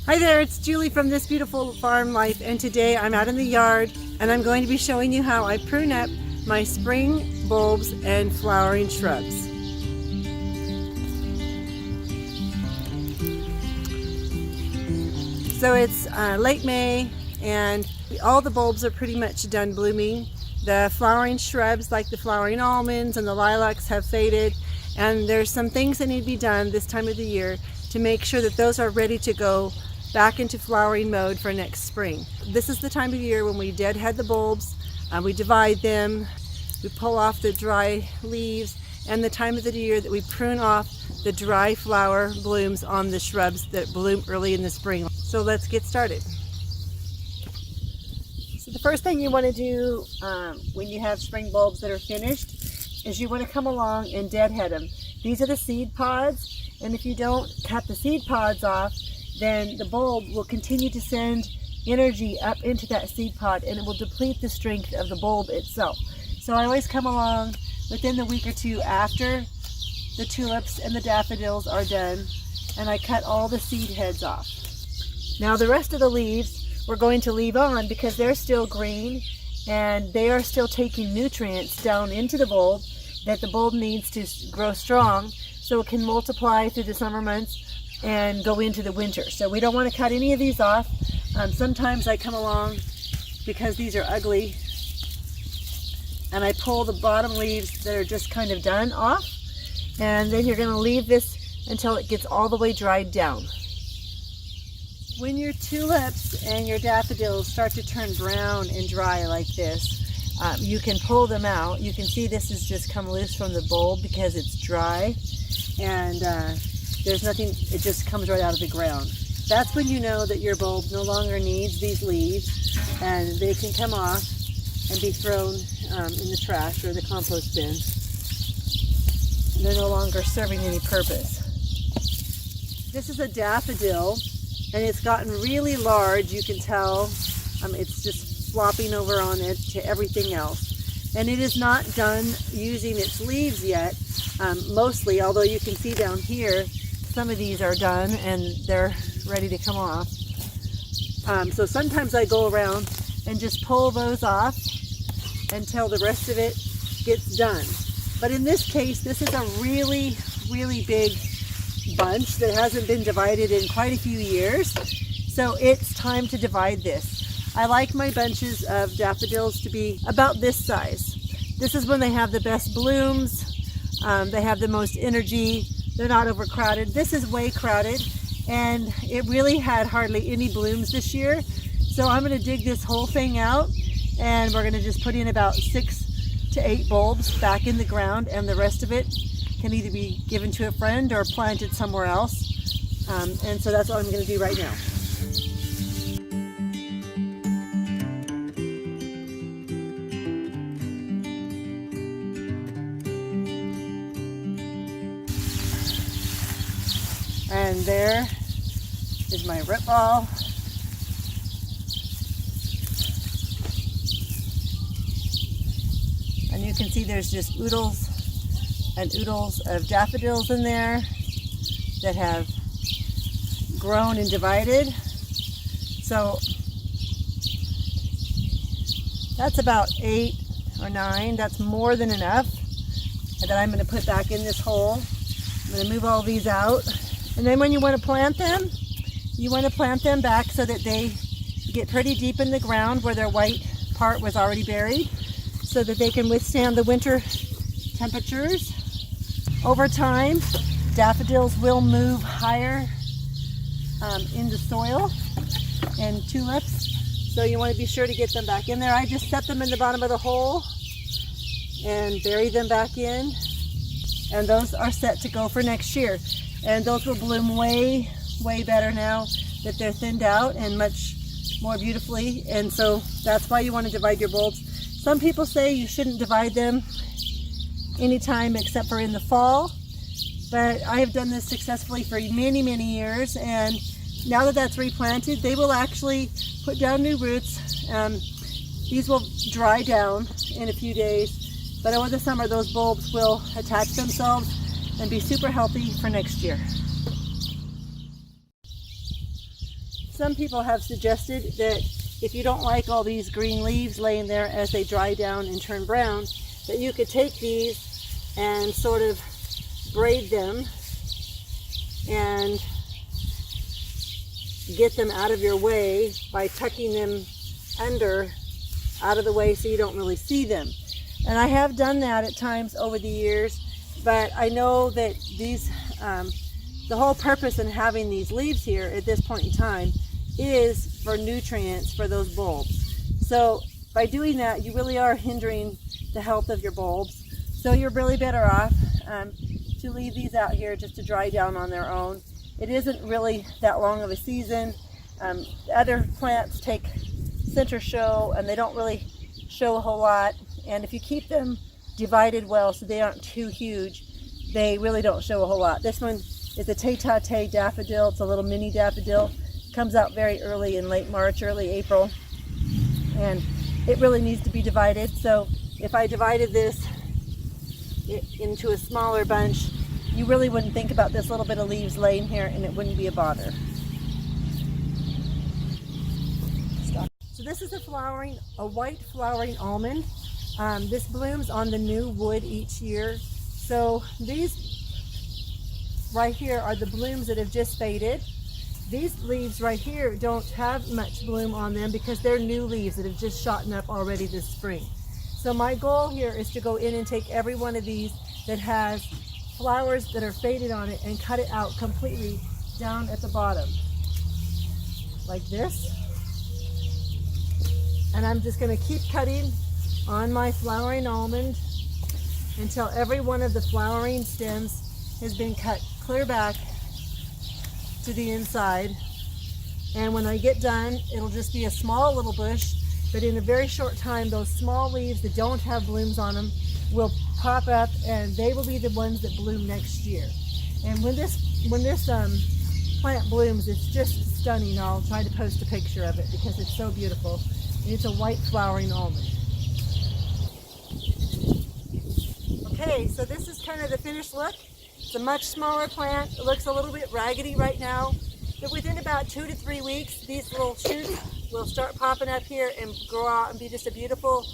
Hi there, it's Julie from This Beautiful Farm Life, and today I'm out in the yard and I'm going to be showing you how I prune up my spring bulbs and flowering shrubs. So it's late May and all the bulbs are pretty much done blooming. The flowering shrubs like the flowering almonds and the lilacs have faded, and there's some things that need to be done this time of the year to make sure that those are ready to go back into flowering mode for next spring. This is the time of year when we deadhead the bulbs, we divide them, we pull off the dry leaves, and the time of the year that we prune off the dry flower blooms on the shrubs that bloom early in the spring. So let's get started. So the first thing you want to do when you have spring bulbs that are finished is you want to come along and deadhead them. These are the seed pods, and if you don't cut the seed pods off, then the bulb will continue to send energy up into that seed pod and it will deplete the strength of the bulb itself. So I always come along within the week or two after the tulips and the daffodils are done, and I cut all the seed heads off. Now the rest of the leaves we're going to leave on because they're still green and they are still taking nutrients down into the bulb that the bulb needs to grow strong so it can multiply through the summer months and go into the winter. So we don't want to cut any of these off. Sometimes I come along because these are ugly and I pull the bottom leaves that are just kind of done off, and then you're going to leave this until it gets all the way dried down. When your tulips and your daffodils start to turn brown and dry like this, you can pull them out. You can see this has just come loose from the bulb because it's dry, and there's nothing, it just comes right out of the ground. That's when you know that your bulb no longer needs these leaves and they can come off and be thrown in the trash or the compost bin. They're no longer serving any purpose. This is a daffodil and it's gotten really large. You can tell it's just flopping over on it to everything else. And it is not done using its leaves yet, mostly, although you can see down here some of these are done and they're ready to come off. So sometimes I go around and just pull those off until the rest of it gets done. But in this case, this is a really, really big bunch that hasn't been divided in quite a few years. So it's time to divide this. I like my bunches of daffodils to be about this size. This is when they have the best blooms, they have the most energy, they're not overcrowded. This is way crowded and it really had hardly any blooms this year. So I'm going to dig this whole thing out and we're going to just put in about 6 to 8 bulbs back in the ground, and the rest of it can either be given to a friend or planted somewhere else. And so that's what I'm going to do right now. And there is my root ball. And you can see there's just oodles and oodles of daffodils in there that have grown and divided. So that's about 8 or 9. That's more than enough that I'm going to put back in this hole. I'm going to move all these out. And then when you want to plant them, you want to plant them back so that they get pretty deep in the ground where their white part was already buried, so that they can withstand the winter temperatures. Over time, daffodils will move higher in the soil, and tulips, so you want to be sure to get them back in there. I just set them in the bottom of the hole and bury them back in, and those are set to go for next year. And those will bloom way, way better now that they're thinned out and much more beautifully. And so that's why you want to divide your bulbs. Some people say you shouldn't divide them anytime except for in the fall, but I have done this successfully for many, many years, and now that that's replanted, they will actually put down new roots. These will dry down in a few days, but over the summer those bulbs will attach themselves and be super healthy for next year. some people have suggested that if you don't like all these green leaves laying there as they dry down and turn brown, that you could take these and sort of braid them and get them out of your way by tucking them under, out of the way, so you don't really see them. And I have done that at times over the years, but I know that these, the whole purpose in having these leaves here at this point in time is for nutrients for those bulbs. So by doing that, you really are hindering the health of your bulbs. So you're really better off to leave these out here just to dry down on their own. It isn't really that long of a season. Other plants take center show and they don't really show a whole lot. And if you keep them divided well so they aren't too huge, they really don't show a whole lot. This one is a Tete daffodil. It's a little mini daffodil. Comes out very early in late March, early April. And it really needs to be divided. So if I divided this into a smaller bunch, you really wouldn't think about this little bit of leaves laying here, and it wouldn't be a bother. So this is a white flowering almond. This blooms on the new wood each year. So these right here are the blooms that have just faded. These leaves right here don't have much bloom on them because they're new leaves that have just shot up already this spring. So my goal here is to go in and take every one of these that has flowers that are faded on it and cut it out completely down at the bottom like this. And I'm just going to keep cutting on my flowering almond until every one of the flowering stems has been cut clear back to the inside. And when I get done, it'll just be a small little bush, but in a very short time those small leaves that don't have blooms on them will pop up, and they will be the ones that bloom next year. And when this plant blooms, it's just stunning. I'll try to post a picture of it because it's so beautiful. And it's a white flowering almond. Okay, so this is kind of the finished look. It's a much smaller plant. It looks a little bit raggedy right now, but within about 2 to 3 weeks, these little shoots will start popping up here and grow out and be just a beautiful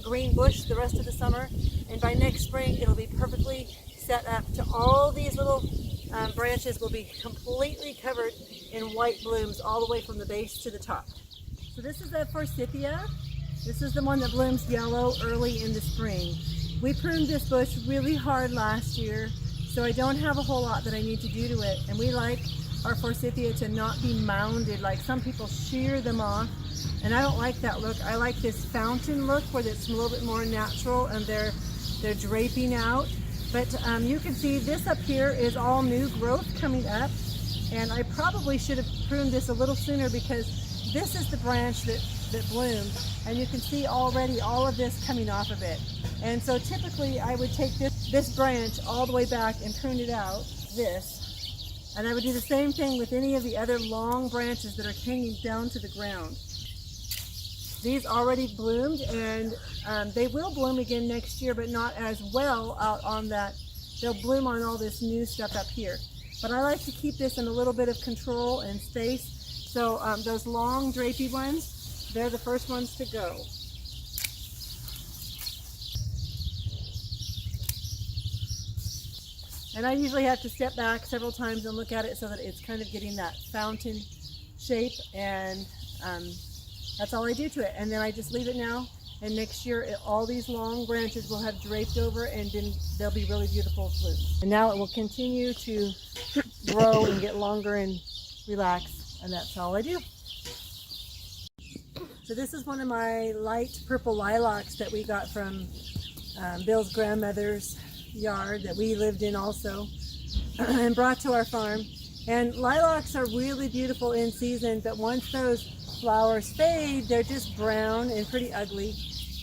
green bush the rest of the summer. And by next spring, it'll be perfectly set up to all these little branches will be completely covered in white blooms all the way from the base to the top. So this is a forsythia. This is the one that blooms yellow early in the spring. We pruned this bush really hard last year, so I don't have a whole lot that I need to do to it. And we like our forsythia to not be mounded, like some people shear them off. And I don't like that look. I like this fountain look where it's a little bit more natural and they're draping out. But you can see this up here is all new growth coming up. And I probably should have pruned this a little sooner because this is the branch that bloomed. And you can see already all of this coming off of it. And so typically I would take this branch all the way back and prune it out, this. And I would do the same thing with any of the other long branches that are hanging down to the ground. These already bloomed, and they will bloom again next year, but not as well out on that. They'll bloom on all this new stuff up here. But I like to keep this in a little bit of control and space. So those long drapey ones, they're the first ones to go. And I usually have to step back several times and look at it so that it's kind of getting that fountain shape, and that's all I do to it. And then I just leave it now, and next year all these long branches will have draped over, and then they'll be really beautiful fruits. And now it will continue to grow and get longer and relax, and that's all I do. So this is one of my light purple lilacs that we got from Bill's grandmother's yard that we lived in also and brought to our farm. And lilacs are really beautiful in season, but once those flowers fade, they're just brown and pretty ugly.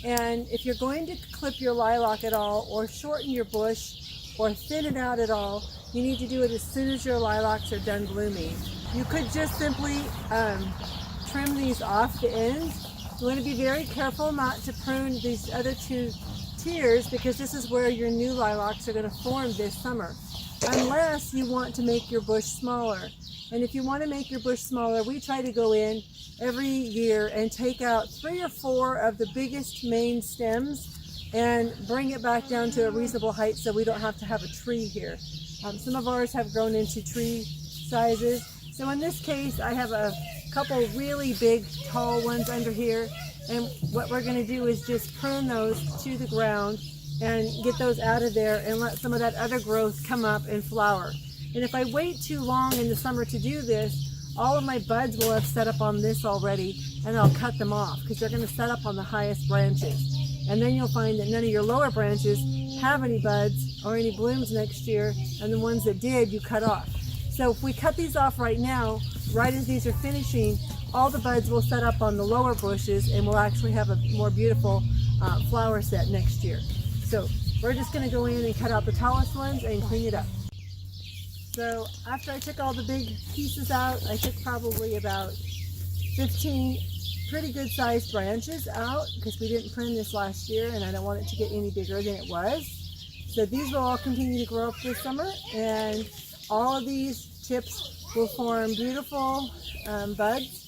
And if you're going to clip your lilac at all, or shorten your bush, or thin it out at all, you need to do it as soon as your lilacs are done blooming. You could just simply trim these off the ends. You want to be very careful not to prune these other two tiers, because this is where your new lilacs are going to form this summer, unless you want to make your bush smaller. And if you want to make your bush smaller, we try to go in every year and take out 3 or 4 of the biggest main stems and bring it back down to a reasonable height so we don't have to have a tree here. Some of ours have grown into tree sizes. So in this case, I have a couple really big, tall ones under here. And what we're going to do is just prune those to the ground and get those out of there and let some of that other growth come up and flower. And if I wait too long in the summer to do this, all of my buds will have set up on this already, and I'll cut them off because they're going to set up on the highest branches. And then you'll find that none of your lower branches have any buds or any blooms next year, and the ones that did, you cut off. So if we cut these off right now, right as these are finishing, all the buds will set up on the lower bushes and we'll actually have a more beautiful flower set next year. So we're just going to go in and cut out the tallest ones and clean it up. So after I took all the big pieces out, I took probably about 15 pretty good sized branches out because we didn't prune this last year and I don't want it to get any bigger than it was. So these will all continue to grow up this summer, and all of these tips will form beautiful buds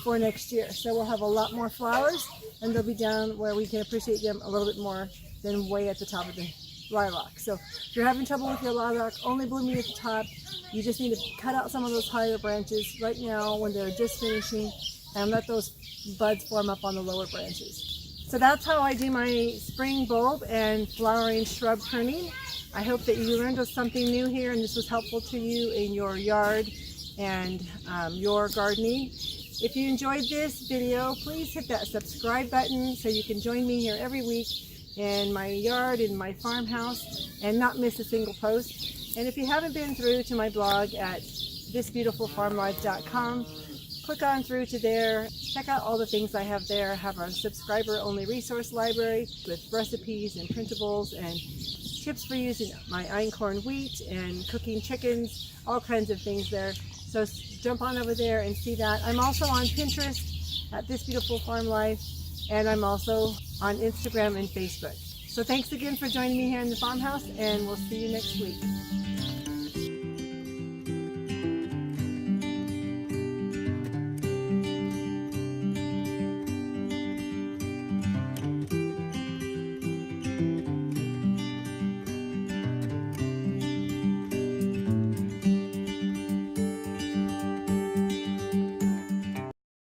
for next year. So we'll have a lot more flowers and they'll be down where we can appreciate them a little bit more than way at the top of the lilac. So if you're having trouble with your lilac only blooming at the top, you just need to cut out some of those higher branches right now when they're just finishing and let those buds form up on the lower branches. So that's how I do my spring bulb and flowering shrub pruning. I hope that you learned something new here and this was helpful to you in your yard and your gardening. If you enjoyed this video, please hit that subscribe button so you can join me here every week in my yard, in my farmhouse, and not miss a single post. And if you haven't been through to my blog at thisbeautifulfarmlife.com, click on through to there, check out all the things I have there. I have a subscriber-only resource library with recipes and printables and tips for using my einkorn wheat and cooking chickens, all kinds of things there. So jump on over there and see that. I'm also on Pinterest at This Beautiful Farm Life, and I'm also on Instagram and Facebook. So thanks again for joining me here in the farmhouse, and we'll see you next week.